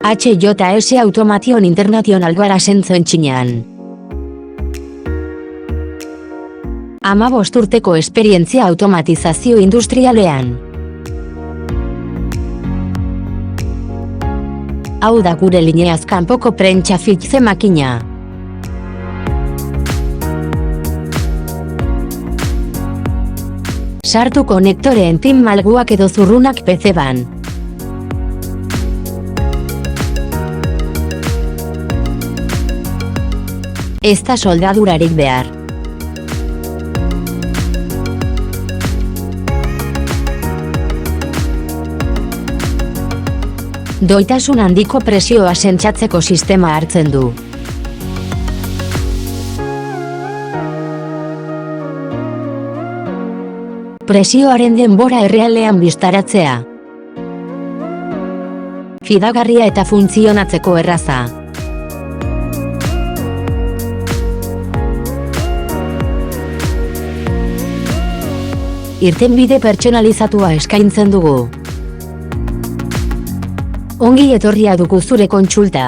HJS Automation International gara sentzen txinean. 15 urteko esperientzia automatizazio industrialean. Hau da gure lineaz kanpoko prentsa fitxe makina. Sartu konektoreen pin malguak edo zurrunak PC-ban. Ez da soldadurarik behar. Doitasun handiko presioa sentsatzeko sistema hartzen du. Presioaren denbora errealean bistaratzea. Fidagarria eta funtzionatzeko erraza. Irtenbide pertsonalizatua eskaintzen dugu. Ongi etorria dugu zure kontsulta.